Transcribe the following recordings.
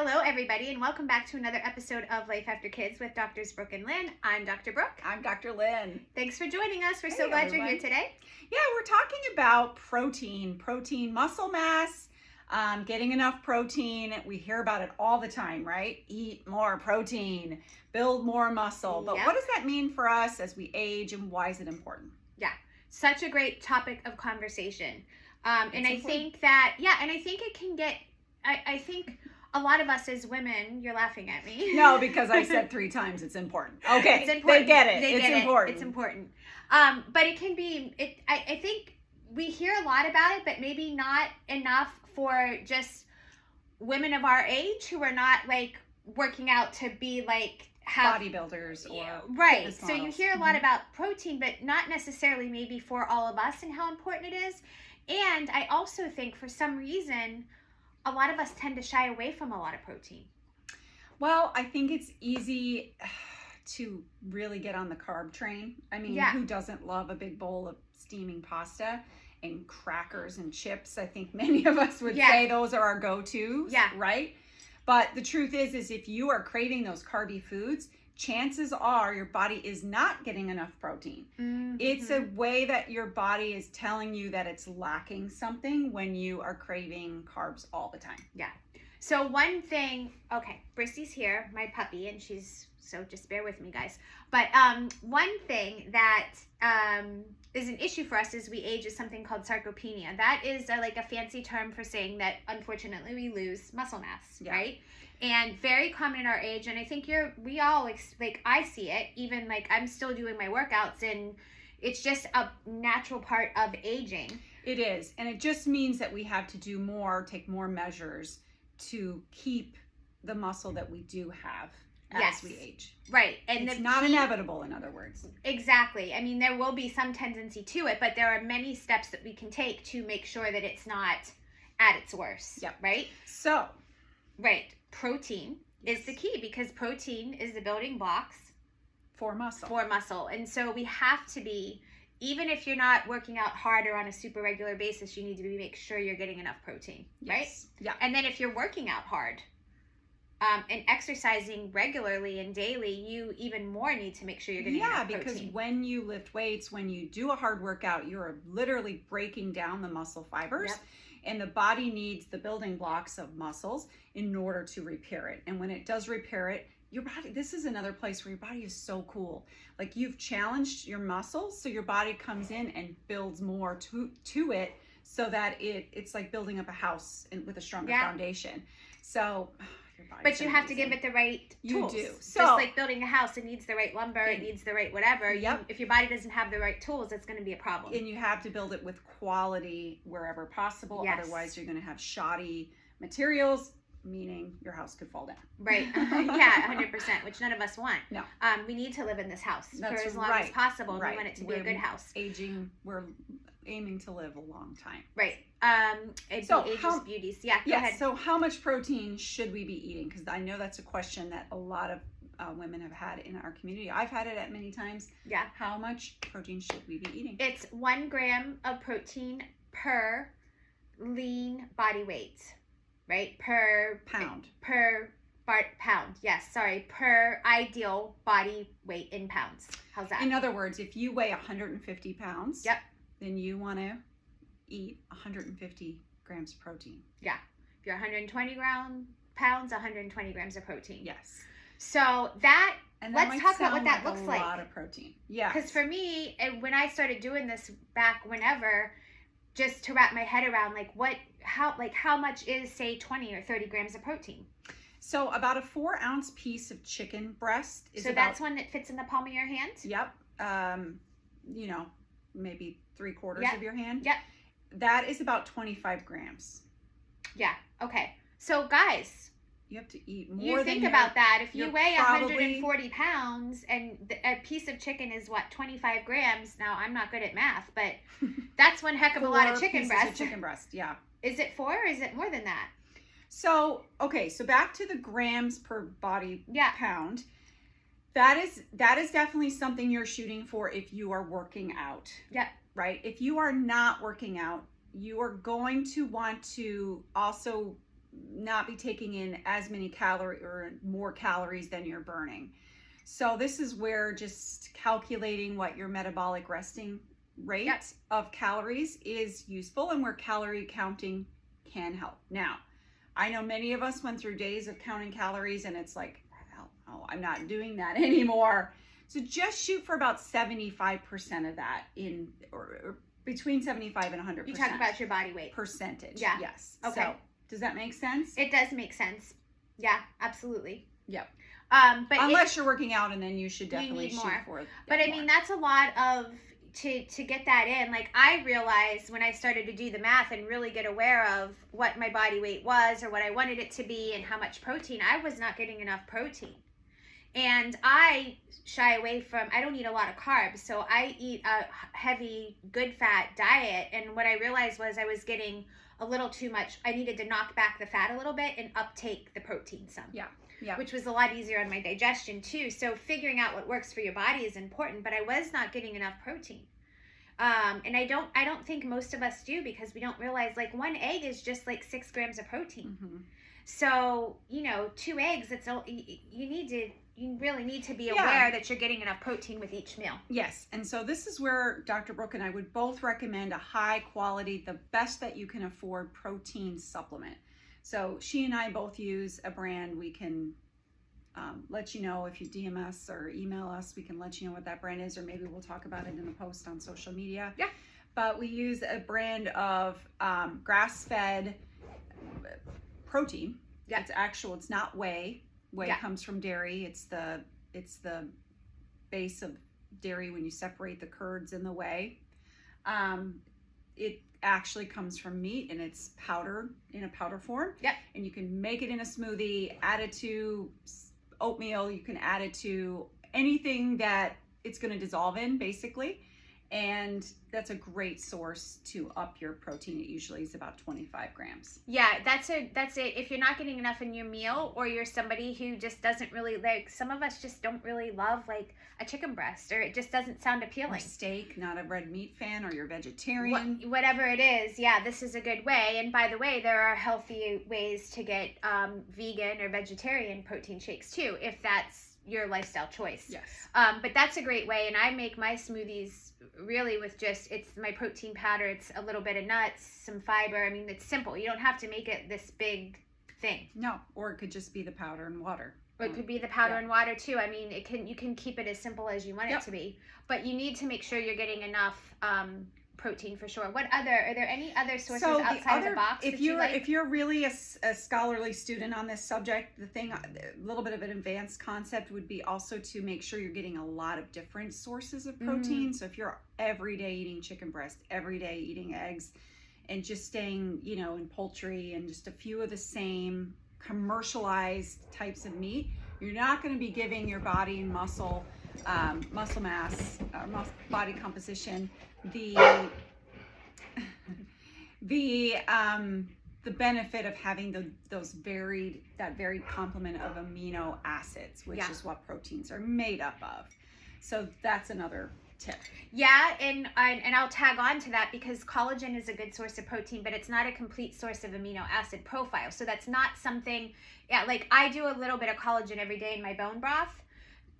Hello, everybody, and welcome back to another episode of Life After Kids with Doctors Brooke and Lynne. I'm Dr. Brooke. I'm Dr. Lynne. Thanks for joining us. We're so glad you're here today. Yeah, we're talking about protein, muscle mass, getting enough protein. We hear about it all the time, right? Eat more protein, build more muscle. But what does that mean for us as we age, and why is it important? Yeah, such a great topic of conversation. And I think that, and I think it can get, I think a lot of us as women, you're laughing at me. No, because I said 3 times it's important. Okay, it's important. They get it. It's important. It's important. But it can be, I think we hear a lot about it, but maybe not enough for just women of our age who are not like working out to be like, have bodybuilders or right. So you hear a lot about protein, but not necessarily maybe for all of us and how important it is. And I also think for some reason, a lot of us tend to shy away from a lot of protein. Well, I think it's easy to really get on the carb train. I mean, who doesn't love a big bowl of steaming pasta and crackers and chips? I think many of us would say those are our go-tos, right? But the truth is if you are craving those carby foods, chances are your body is not getting enough protein. Mm-hmm. It's a way that your body is telling you that it's lacking something when you are craving carbs all the time. Yeah. So one thing, okay, Brissy's here, my puppy, and so just bear with me, guys. But one thing that is an issue for us as we age is something called sarcopenia. That is like a fancy term for saying that unfortunately we lose muscle mass, right? And very common in our age. And I think we all, like I see it, even like I'm still doing my workouts, and it's just a natural part of aging. It is. And it just means that we have to do more, take more measures to keep the muscle that we do have as we age. Right. And it's not inevitable, in other words. Exactly. I mean, there will be some tendency to it, but there are many steps that we can take to make sure that it's not at its worst. Yep. Right? So. Right. Protein is the key, because protein is the building blocks for muscle. And so we have to be, even if you're not working out hard or on a super regular basis, you need to make sure you're getting enough protein, right? Yeah. And then if you're working out hard and exercising regularly and daily, you even more need to make sure you're getting enough protein. Because when you lift weights, when you do a hard workout, you're literally breaking down the muscle fibers. Yep. And the body needs the building blocks of muscles in order to repair it. And when it does repair it, your body, this is another place where your body is so cool. Like, you've challenged your muscles, so your body comes in and builds more to it, so that it's like building up a house with a stronger foundation. So, but you have to give it the right tools. You do. So, just like building a house, it needs the right lumber, it needs the right whatever. Yep. If your body doesn't have the right tools, it's going to be a problem. And you have to build it with quality wherever possible. Yes. Otherwise, you're going to have shoddy materials, meaning your house could fall down. Right. Yeah, 100%, which none of us want. No. We need to live in this house for as long as possible. We want it to be a good house. We're aiming to live a long time. Right. Ages beauties. Yeah, go ahead. So how much protein should we be eating? Because I know that's a question that a lot of women have had in our community. I've had it at many times. Yeah. How much protein should we be eating? It's 1 gram of protein per lean body weight, right? Per pound. Per ideal body weight in pounds. How's that? In other words, if you weigh 150 pounds, then you want to eat 150 grams of protein. Yeah. If you're 120 pounds, 120 grams of protein. Yes. So let's talk about what that looks like. A lot of protein. Yeah. Because for me, when I started doing this back whenever, just to wrap my head around, how much is, say, 20 or 30 grams of protein? So about a 4-ounce piece of chicken breast is that's one that fits in the palm of your hand? Yep. Maybe 3/4 of your hand. Yep. That is about 25 grams. Yeah. Okay. So guys, you have to eat more. You think about that. If you weigh 140 pounds and a piece of chicken is 25 grams. Now, I'm not good at math, but that's one heck of a lot of chicken breast. Chicken breast, yeah. Is it 4 or is it more than that? So back to the grams per body pound. That is definitely something you're shooting for if you are working out. Yep. Right? If you are not working out, you are going to want to also not be taking in as many calories or more calories than you're burning. So this is where just calculating what your metabolic resting rate of calories is useful, and where calorie counting can help. Now, I know many of us went through days of counting calories, and it's like, oh, I'm not doing that anymore. So just shoot for about 75% of that or between 75 and 100%. You talk about your body weight. Percentage. Yeah. Yes. Okay. So, does that make sense? It does make sense. Yeah, absolutely. Yep. But unless you're working out, and then you should definitely shoot for it. But I mean, that's a lot of to get that in. Like, I realized when I started to do the math and really get aware of what my body weight was or what I wanted it to be and how much protein, I was not getting enough protein. And I shy away from, I don't eat a lot of carbs, so I eat a heavy, good fat diet. And what I realized was I was getting a little too much. I needed to knock back the fat a little bit and uptake the protein some. Yeah. Which was a lot easier on my digestion too. So figuring out what works for your body is important, but I was not getting enough protein. And I don't think most of us do, because we don't realize, like, one egg is just like 6 grams of protein. Mm-hmm. So, 2 eggs, you really need to be aware that you're getting enough protein with each meal. Yes. And so this is where Dr. Brooke and I would both recommend a high quality, the best that you can afford protein supplement. So she and I both use a brand. We can let you know if you DM us or email us. We can let you know what that brand is, or maybe we'll talk about it in a post on social media. Yeah. But we use a brand of grass-fed protein. Yeah. It's not whey. Whey comes from dairy. It's the base of dairy when you separate the curds in the whey. It actually comes from meat, and it's powdered in a powder form. Yep. And you can make it in a smoothie, add it to oatmeal, you can add it to anything that it's going to dissolve in, basically. And that's a great source to up your protein. It usually is about 25 grams. Yeah, that's it. If you're not getting enough in your meal, or you're somebody who just doesn't really, like, some of us just don't really love, like, a chicken breast, or it just doesn't sound appealing. Or steak, not a red meat fan, or you're vegetarian. Whatever it is, yeah, this is a good way. And by the way, there are healthy ways to get vegan or vegetarian protein shakes too, if that's your lifestyle choice. Yes. But that's a great way. And I make my smoothies really with it's my protein powder, it's a little bit of nuts, some fiber. I mean, it's simple. You don't have to make it this big thing. No, or it could just be the powder and water. Or it could be the powder and water too. I mean, you can keep it as simple as you want it to be, but you need to make sure you're getting enough protein for sure. Are there any other sources outside of the box? If you're really a scholarly student on this subject, a little bit of an advanced concept would be also to make sure you're getting a lot of different sources of protein. So if you're every day eating chicken breast, every day eating eggs, and just staying, in poultry and just a few of the same commercialized types of meat, you're not going to be giving your body and muscle mass, body composition, the benefit of having that varied complement of amino acids, which is what proteins are made up of. So that's another tip. Yeah, and I'll tag on to that, because collagen is a good source of protein, but it's not a complete source of amino acid profile. So that's not something, like, I do a little bit of collagen every day in my bone broth.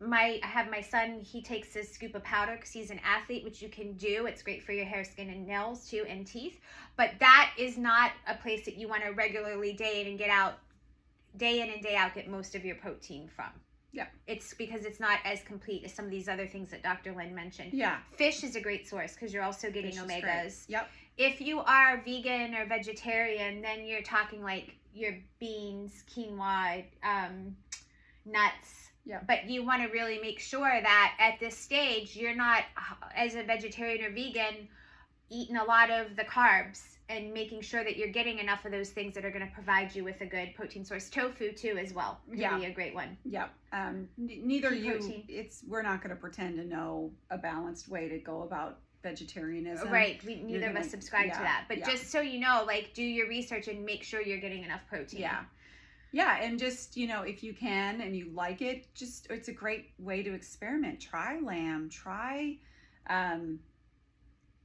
I have my son, he takes a scoop of powder because he's an athlete, which you can do. It's great for your hair, skin, and nails too, and teeth. But that is not a place that you want to regularly day in and day out, get most of your protein from. Yeah. It's because it's not as complete as some of these other things that Dr. Lynne mentioned. Yeah. Fish is a great source because you're also getting omegas. Yep. If you are vegan or vegetarian, then you're talking like your beans, quinoa, nuts. Yeah. But you want to really make sure that at this stage, you're not, as a vegetarian or vegan, eating a lot of the carbs, and making sure that you're getting enough of those things that are going to provide you with a good protein source. Tofu too, as well, could be a great one. Yeah. We're not going to pretend to know a balanced way to go about vegetarianism. Right. Neither of us subscribe to that. But just so you know, like, do your research and make sure you're getting enough protein. Yeah. Yeah, and just, if you can and you like it, it's a great way to experiment. Try lamb, try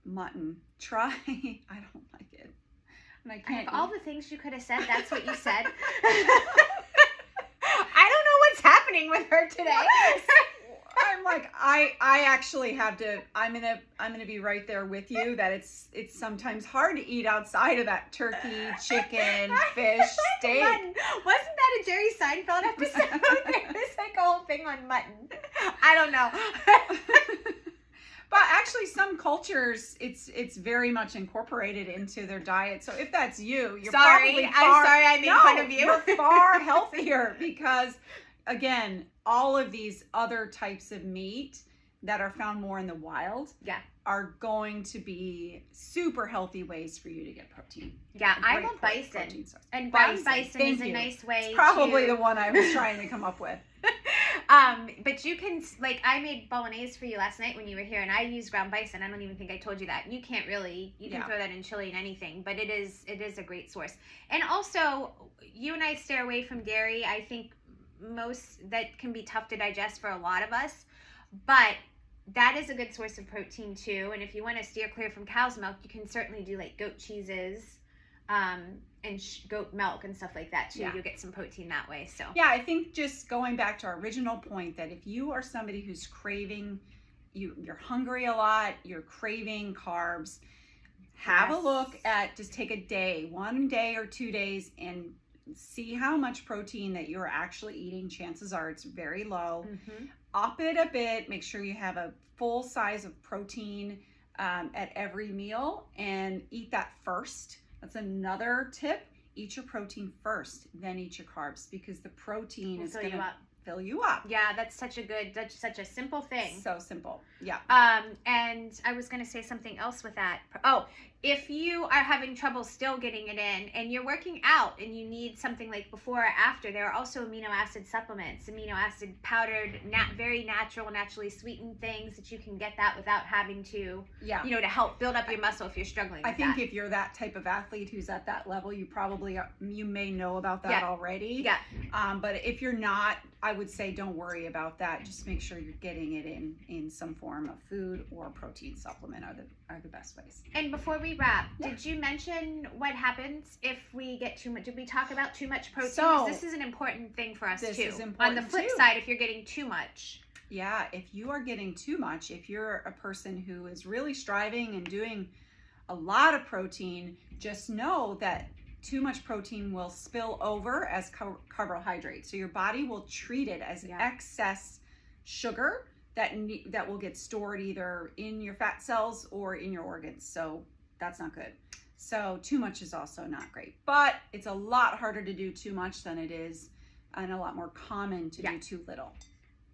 mutton, try, I don't like it. And I can't all the things you could have said, that's what you said. I don't know what's happening with her today. I'm like, I actually have to, I'm gonna be right there with you that it's sometimes hard to eat outside of that turkey, chicken, fish, steak. Mutton. Wasn't that a Jerry Seinfeld episode? There was like a whole thing on mutton. I don't know. But actually some cultures, it's very much incorporated into their diet. So if that's you, you're probably far, I'm sorry I made fun of you. You're far healthier because, again, all of these other types of meat that are found more in the wild are going to be super healthy ways for you to get protein. Yeah, I love bison. And ground bison is a nice way it's probably the one I was trying to come up with. But you can, like, I made bolognese for you last night when you were here, and I used ground bison. I don't even think I told you that. You can't really, you can throw that in chili and anything, but it is a great source. And also, you and I stay away from dairy. I think that can be tough to digest for a lot of us, but that is a good source of protein too. And if you want to steer clear from cow's milk, you can certainly do like goat cheeses, and goat milk and stuff like that too. You'll get some protein that way. So yeah, I think just going back to our original point that if you are somebody who's craving, you're hungry a lot, you're craving carbs, have a look at, just take a day, 1 day or 2 days, and see how much protein that you're actually eating. Chances are it's very low. Up it a bit, make sure you have a full size of protein at every meal, and eat that first. That's another tip. Eat your protein first, then eat your carbs, because the protein is going to fill you up. Yeah, that's such a simple thing. So simple. Yeah. And I was going to say something else with that. Oh, if you are having trouble still getting it in and you're working out and you need something like before or after, there are also amino acid supplements, amino acid powdered, very natural, naturally sweetened things that you can get that without having to, to help build up your muscle if you're struggling with I think if you're that type of athlete who's at that level, you may know about that already. Yeah. But if you're not, I would say don't worry about that. Just make sure you're getting it in some form of food or protein supplement are the best ways. And before we wrap, did you mention what happens if we get too much? Did we talk about too much protein? Because this is an important thing for us too. On the flip side, if you're getting too much. Yeah, if you are getting too much, if you're a person who is really striving and doing a lot of protein, just know that too much protein will spill over as carbohydrate. So your body will treat it as excess sugar that will get stored either in your fat cells or in your organs. So that's not good. So too much is also not great. But it's a lot harder to do too much than it is, and a lot more common to do too little.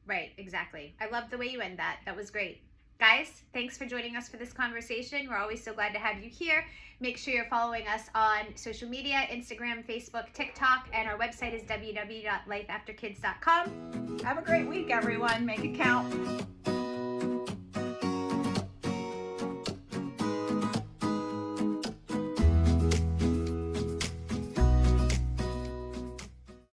Right, exactly. I love the way you end that. That was great. Guys, thanks for joining us for this conversation. We're always so glad to have you here. Make sure you're following us on social media, Instagram, Facebook, TikTok, and our website is www.lifeafterkids.com. Have a great week, everyone. Make it count.